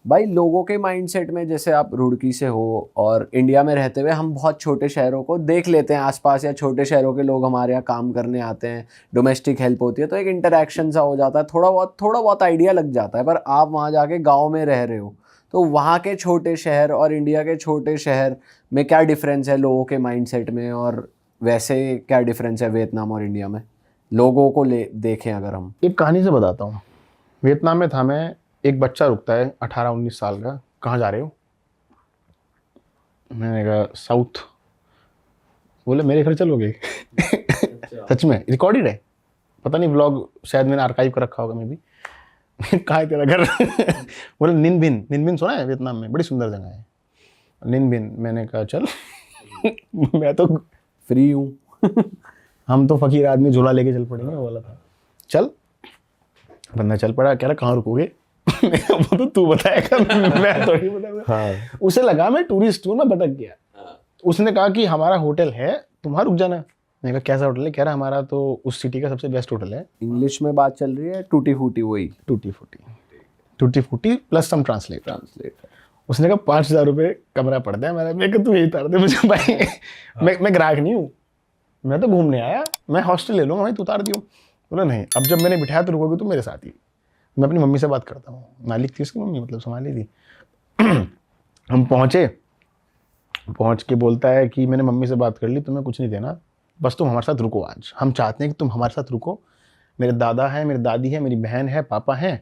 भाई लोगों के माइंडसेट में, जैसे आप रुड़की से हो और इंडिया में रहते हुए हम बहुत छोटे शहरों को देख लेते हैं आसपास, या छोटे शहरों के लोग हमारे यहाँ काम करने आते हैं, डोमेस्टिक हेल्प होती है, तो एक इंटरेक्शन सा हो जाता है, थोड़ा बहुत आइडिया लग जाता है। पर आप वहाँ जाके गाँव में रह रहे हो, तो वहाँ के छोटे शहर और इंडिया के छोटे शहर में क्या डिफरेंस है लोगों के माइंडसेट में, और वैसे क्या डिफरेंस है वियतनाम और इंडिया में लोगों को देखें अगर हम? एक कहानी से बताता हूँ। वियतनाम में था मैं, एक बच्चा रुकता है 18-19 साल का, कहाँ जा रहे हो? मैंने कहा साउथ। बोले मेरे घर चलोगे? सच में रिकॉर्डेड है, पता नहीं व्लॉग शायद मैंने आर्काइव कर रखा होगा मैं भी। कहाँ है तेरा घर? बोले निन बिन सुना है वियतनाम में, बड़ी सुंदर जगह है निन बिन। मैंने कहा चल। मैं तो फ्री हूँ। हम तो फकीर आदमी, झोला लेके चल पड़ेंगे, वो वाला था। चल, बंदा चल पड़ा। कह रहा कहाँ रुकोगे? वो तो तू बताएगा, मैं थोड़ी बताऊंगा। हाँ। उसे लगा मैं टूरिस्ट हूँ, मैं भटक गया। उसने कहा कि हमारा होटल है, तुम्हारा रुक जाना। मैंने कहा कैसा होटल है? कह रहा हमारा तो उस सिटी का सबसे बेस्ट होटल है। इंग्लिश में बात चल रही है, टूटी फूटी, वही टूटी फूटी प्लस सम ट्रांसलेट। उसने कहा 5,000 रुपये कमरा पड़ता है हमारा। मैं कहा तू यही उतार दे मुझे भाई। मैं ग्राहक नहीं हूँ, मैं तो घूमने आया, मैं हॉस्टल ले लूँगा भाई, तू उतार दियो। बोला नहीं, अब जब मैंने बिठाया तो रुकोगे तुम मेरे साथ ही। मैं अपनी मम्मी से बात करता हूँ, मालिक थी उसकी मम्मी, मतलब संभाली थी। हम पहुँच के बोलता है कि मैंने मम्मी से बात कर ली, तुम्हें कुछ नहीं देना, बस तुम हमारे साथ रुको आज। हम चाहते हैं कि तुम हमारे साथ रुको। मेरे दादा हैं, मेरी दादी है, मेरी बहन है, पापा हैं,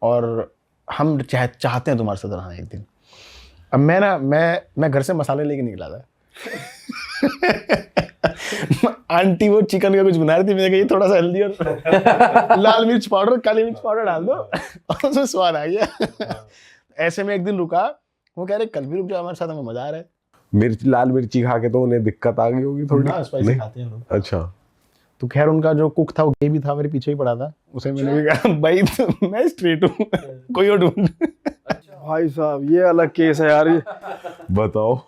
और हम चाहते हैं तुम्हारे साथ रहना एक दिन। अब मैं घर से मसाले लेके निकला था। आंटी वो चिकन का कुछ बना रही थी, मैंने कहा ये थोड़ा सा हल्दी और लाल मिर्च पाउडर, काली मिर्च पाउडर डाल दो, और उसमें स्वाद आ गया। ऐसे में एक दिन रुका, वो कह रहे कल भी रुक जाओ हमारे साथ, हमें मजा आ रहा है। लाल मिर्ची खा के तो उन्हें दिक्कत आ गई होगी थोड़ी। स्पाइसी खाते हैं लोग। अच्छा। तो खैर उनका जो कुक था वो गे भी था, मेरे पीछे ही पड़ा था। उसे मैंने भी कहा भाई मैं स्ट्रेट हूँ, कोई और ढूंढ। भाई साहब ये अलग केस है यार। बताओ।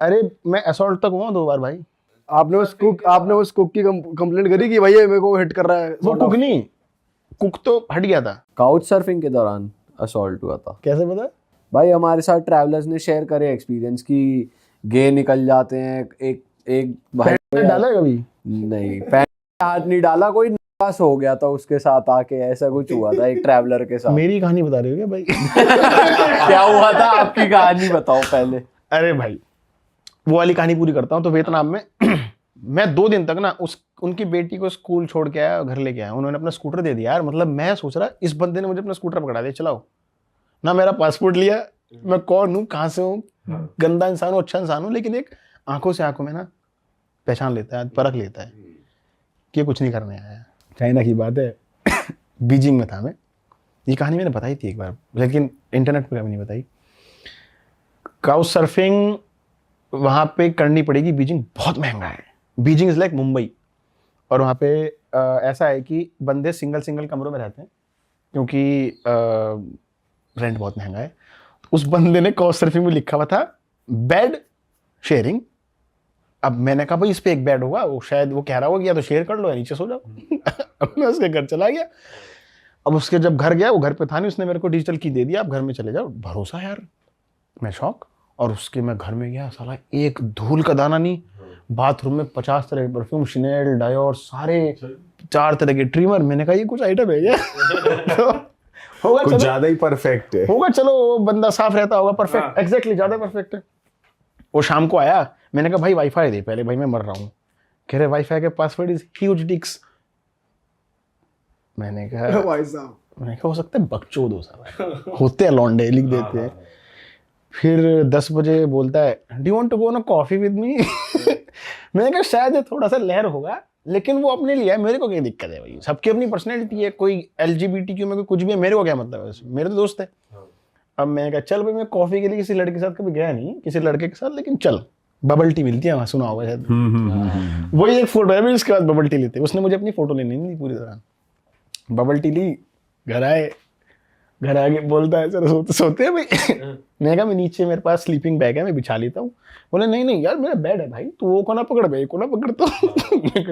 अरे मैं असॉल्ट तक हुआ 2 बार भाई। आपने उस कुक की कंप्लेंट करी कि भाई ये मेरे को हिट कर रहा है? वो कुक नहीं, कुक तो हट गया था। काउच सर्फिंग के दौरान असॉल्ट हुआ था। कैसे पता? भाई हमारे साथ ट्रैवलर्स ने शेयर करे एक्सपीरियंस कि गे निकल जाते हैं। एक भाई डाला कभी? नहीं, पैंट में हाथ नहीं डाला, कोई नर्वस हो गया था उसके साथ आके, ऐसा कुछ हुआ था एक ट्रैवलर के साथ। मेरी कहानी बता रहे हो क्या भाई? क्या हुआ था? आपकी कहानी बताओ पहले। अरे भाई वो वाली कहानी पूरी करता हूँ। तो वियतनाम में मैं 2 दिन तक ना उनकी बेटी को स्कूल छोड़ के आया, घर लेके आया। उन्होंने अपना स्कूटर दे दिया यार। मतलब मैं सोच रहा इस बंदे ने मुझे अपना स्कूटर पकड़ा दिया, चलाओ ना। मेरा पासपोर्ट लिया, मैं कौन हूँ, कहाँ से हूँ, गंदा इंसान हूँ, अच्छा इंसान हूँ, लेकिन एक आंखों में ना पहचान लेता है, परख लेता है कि ये कुछ नहीं करने आया। चाइना की बात है। बीजिंग में था मैं। ये कहानी मैंने बताई थी एक बार, लेकिन इंटरनेट पर कभी नहीं बताई। काउच सर्फिंग वहाँ पे करनी पड़ेगी। बीजिंग बहुत महंगा है। Beijing is like Mumbai. और वहाँ पे ऐसा है कि बंदे सिंगल कमरों में रहते हैं, क्योंकि रेंट बहुत महंगा है। उस बंदे ने काउच सर्फिंग में लिखा हुआ था बेड शेयरिंग। अब मैंने कहा भाई इस पे एक बेड होगा, वो शायद वो कह रहा होगा कि या तो शेयर कर लो या नीचे सो जाओ। अब मैं उसके घर चला गया। अब उसके जब घर गया, वो घर पे था नहीं, उसने मेरे को डिजिटल की दे दिया, आप घर में चले जाओ। भरोसा यार, मैं शौक। और उसके मैं घर में गया, साला एक धूल का दाना नहीं। बाथरूम में 50 तरह के परफ्यूम, शनेल, डायोर, सारे 4 तरह के ट्रिमर। मैंने कहा ये कुछ आइटम है क्या? तो होगा कुछ ज्यादा ही परफेक्ट है। होगा, चलो बंदा साफ रहता होगा, परफेक्ट, एग्जैक्टली ज्यादा परफेक्ट है। वो शाम को आया, मैंने कहा भाई वाईफाई दे पहले, भाई मैं मर रहा हूँ। कह रहे वाईफाई के पासवर्ड इज ह्यूज डिक्स। मैंने कहा भाई साहब, मैंने कहा हो सकता है बकचोद हो सब होते हैं, लौंडे लिख देते हैं। फिर 10 बजे बोलता है do you want to go on a coffee with me? मैंने कहा शायद थोड़ा सा लहर होगा, लेकिन वो अपने लिए है, मेरे को क्या दिक्कत है भाई, सबकी अपनी पर्सनैलिटी है। कोई LGBTQ में कुछ भी है, मेरे को क्या मतलब है, मेरे तो दोस्त है। अब मैंने कहा चल भाई, मैं कॉफी के लिए किसी लड़के के साथ कभी गया नहीं, किसी लड़के के साथ, लेकिन चल बबल टी मिलती है वहाँ, सुना होगा शायद। वही एक फोटो है, फिर उसके बाद बबल टी लेते। उसने मुझे अपनी फोटो लेनी नहीं पूरी तरह। बबल टी ली, घर आके बोलता है चलो सोते हैं भाई। मैंने कहा मैं नीचे, मेरे पास स्लीपिंग बैग है, मैं बिछा लेता हूँ। बोले नहीं यार मेरा बेड है भाई, तू वो कोना पकड़, भाई कोना पकड़। तो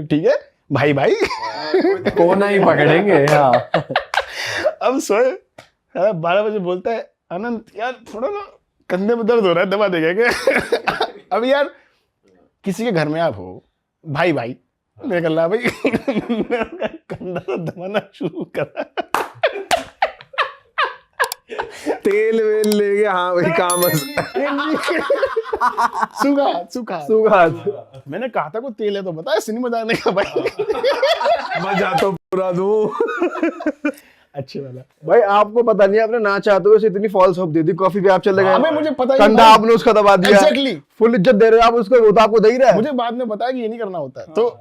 ठीक है भाई कोना ही पकड़ेंगे। हाँ। अब सोए 12 बजे बोलता है अनंत यार थोड़ा ना कंधे में दर्द हो रहा है, दबा देगा क्या? अब यार किसी के घर में आप हो, भाई भाई मेरे कल्ला भाई मेरा कंधा तो दबाना शुरू करा। तेल वेल लेके, हाँ भाई काम सूखा सूखा मैंने कहा था कोई तेल है तो बताया, सिनेमा जाने का भाई। मजा तो पूरा दूं। अच्छे वाला भाई आपको पता नहीं, आपने ना चाहते हुए इतनी फॉल्स होप दे दी, कॉफी पे आप चले गए, अबे मुझे पता ही कंधा नहीं। आपने उसका दबा दिया, Exactly. फुल इज्जत दे रहे हो आप उसको, वो तो आपको दे ही रहा है। मुझे बाद में बताया कि ये नहीं करना होता है। तो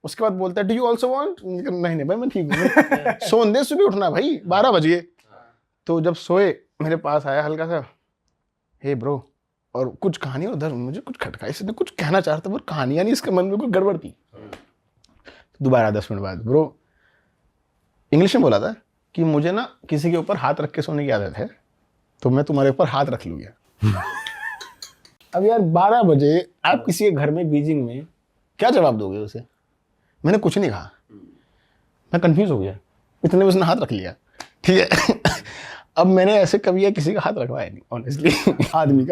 उसके बाद बोलता है डू यू आल्सो वांट? नहीं भाई मैं ठीक हूँ। सोन दे, सुबह उठना भाई 12 बजे। तो जब सोए मेरे पास आया हल्का सा, हे ब्रो, और कुछ कहानी उधर मुझे कुछ खटका, इसने कुछ कहना चाह रहा था पर कहानियां नहीं, इसके मन में कोई गड़बड़ थी। दोबारा 10 मिनट बाद ब्रो इंग्लिश में बोला था कि मुझे ना किसी के ऊपर हाथ रख के सोने की आदत है, तो मैं तुम्हारे ऊपर हाथ रख लूंगा। अब यार 12 बजे आप किसी के घर में बीजिंग में क्या जवाब दोगे उसे? मैंने कुछ नहीं कहा, मैं कंफ्यूज हो गया, इतने में उसने हाथ रख लिया। ठीक है। अब मैंने ऐसे कभी किसी का हाथ रखवाया नहीं ऑनेस्टली। आदमी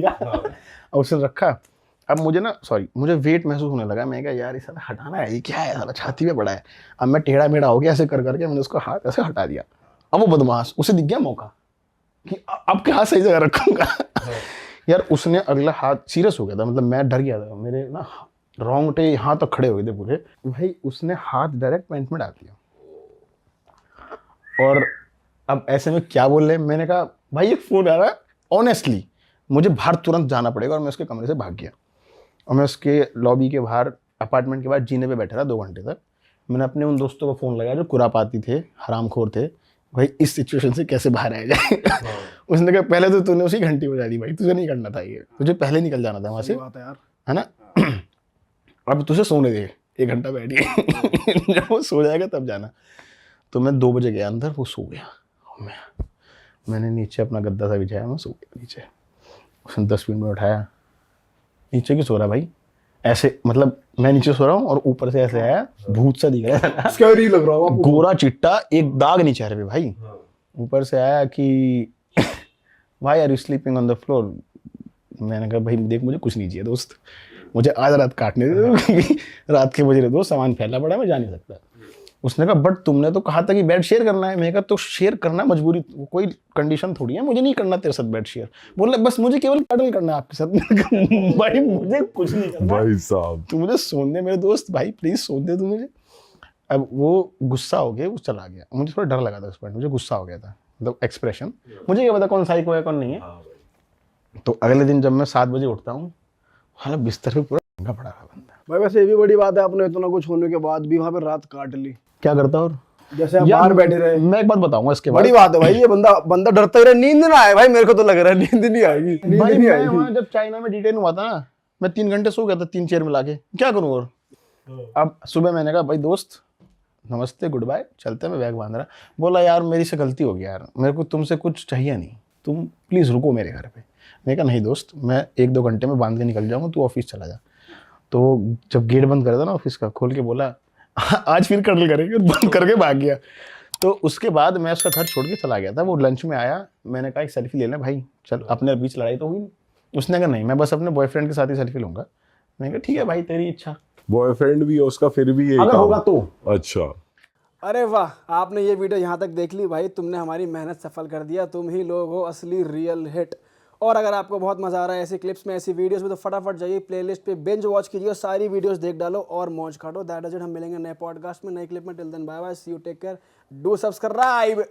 का और उसने रखा। अब मुझे ना मुझे वेट महसूस होने लगा। मैं क्या यार, ये साला हटाना है, ये क्या है, साला छाती पे पड़ा है। अब मैं टेढ़ा मेढ़ा हो गया, ऐसे कर करके मैंने उसको हाथ ऐसे हटा दिया। अब वो बदमाश, उसे दिख गया मौका कि अब क्या हाथ सही जगह रखूंगा। यार उसने अगला हाथ सीरियस हो गया था, मतलब मैं डर गया था, मेरे ना रोंगटे यहाँ तक खड़े हो गए थे पूरे। भाई उसने हाथ डायरेक्ट पैंट में डाल दिया। और अब ऐसे में क्या बोल रहे, मैंने कहा भाई एक फोन आ रहा है, ऑनेस्टली मुझे बाहर तुरंत जाना पड़ेगा। और मैं उसके कमरे से भाग गया और मैं उसके लॉबी के बाहर अपार्टमेंट के बाहर जीने पे बैठा रहा 2 घंटे तक। मैंने अपने उन दोस्तों को फ़ोन लगाया जो कुरापाती थे, हरामखोर थे, भाई इस सिचुएशन से कैसे बाहर आया जाए। उसने कहा पहले तो तूने उसी घंटी बजा दी भाई, तुझे नहीं करना था ये, तुझे पहले निकल जाना था वहाँ से, है ना। अब तुझे सोने दे, 1 घंटा बैठ गए। जब वो सो जाएगा तब जाना। तो मैं 2 बजे गया अंदर, वो सो गया। मैंने नीचे अपना गद्दा सा बिछाया, मैं सो गया नीचे। उसने 10 मिनट में उठाया, नीचे क्यों सो रहा भाई ऐसे, मतलब मैं नीचे सो रहा हूँ और ऊपर से ऐसे आया, भूत सा दिख रहा है, स्कैरी लग रहा है, गोरा चिट्टा, एक दाग नहीं चेहरे पे भाई। ऊपर से आया कि why are you sleeping on the floor. मैंने कहा भाई देख मुझे कुछ नहीं चाहिए दोस्त, मुझे आज रात काटने दे दो, क्योंकि रात के बज रहे दोस्त, सामान फैला पड़ा है, मैं जा नहीं सकता। उसने कहा बट तुमने तो कहा था कि बेड शेयर करना है। मैंने कहा तो शेयर करना मजबूरी, कोई कंडीशन थोड़ी है, मुझे नहीं करना तेरे साथ बेड शेयर। बोला बस मुझे केवल कडल करना है आपके साथ। भाई मुझे कुछ नहीं करना भाई साहब, तू मुझे सोने दे मेरे दोस्त, भाई प्लीज सोने दे तू मुझे। अब वो गुस्सा हो गया, वो चला गया। मुझे थोड़ा डर लगा था उस पॉइंट, मुझे गुस्सा हो गया था, मतलब एक्सप्रेशन, मुझे क्या पता कौन साइको है कौन नहीं है। तो अगले दिन जब मैं 7 बजे उठता हूँ, हालांकि बिस्तर पे पूरा भंगा पड़ा है बंदा। भाई वैसे ये भी बड़ी बात है, आपने इतना कुछ होने के बाद भी वहाँ पे रात काट ली। क्या करता और जैसे आप बाहर बैठे रहे, मैं एक बात बताऊंगा इसके बाद। बड़ी बात है भाई, ये बंदा डरता ही रहे, नींद ना आए भाई, मेरे को तो लग रहा है नींद नहीं आएगी, नींद भाई नहीं मैं आएगी। वहाँ जब चाइना में डिटेन हुआ था ना, मैं 3 घंटे सो गया था 3 चेयर में लाके, क्या करूँ और। अब सुबह मैंने कहा भाई दोस्त नमस्ते गुड बाय, चलते हैं, मैं बैग बांध रहा। बोला यार मेरी से गलती हो गई यार, मेरे को तुमसे कुछ चाहिए नहीं, तुम प्लीज़ रुको मेरे घर पे। मैंने कहा नहीं दोस्त, मैं 1-2 घंटे में बांध के निकल जाऊँगा, तू ऑफिस चला जा। तो जब गेट बंद करा था ना ऑफिस का, खोल के बोला आज फिर कर्नल करेंगे, बंद करके भाग गया। तो उसके बाद मैं उसका घर छोड़ के चला गया था। वो लंच में आया, मैंने कहा एक सेल्फी ले लें भाई, चल अपने बीच लड़ाई तो हुई नहीं। उसने कहा नहीं मैं बस अपने बॉयफ्रेंड के साथ ही सेल्फी लूंगा। मैंने कहा ठीक है भाई तेरी इच्छा, बॉयफ्रेंड भी है उसका फिर भी यही अगर काम। होगा तो। अच्छा, अरे वाह, आपने ये वीडियो यहाँ तक देख ली भाई, तुमने हमारी मेहनत सफल कर दिया, तुम ही लोग हो असली रियल हिट। और अगर आपको बहुत मज़ा आ रहा है ऐसी क्लिप्स में, ऐसी वीडियोस में, तो फटाफट जाइए प्लेलिस्ट पे बिंज वॉच कीजिए और सारी वीडियोस देख डालो और मौज काटो। That is it. हम मिलेंगे नए पॉडकास्ट में, नए क्लिप में। Till then bye bye, see you, take care, do subscribe.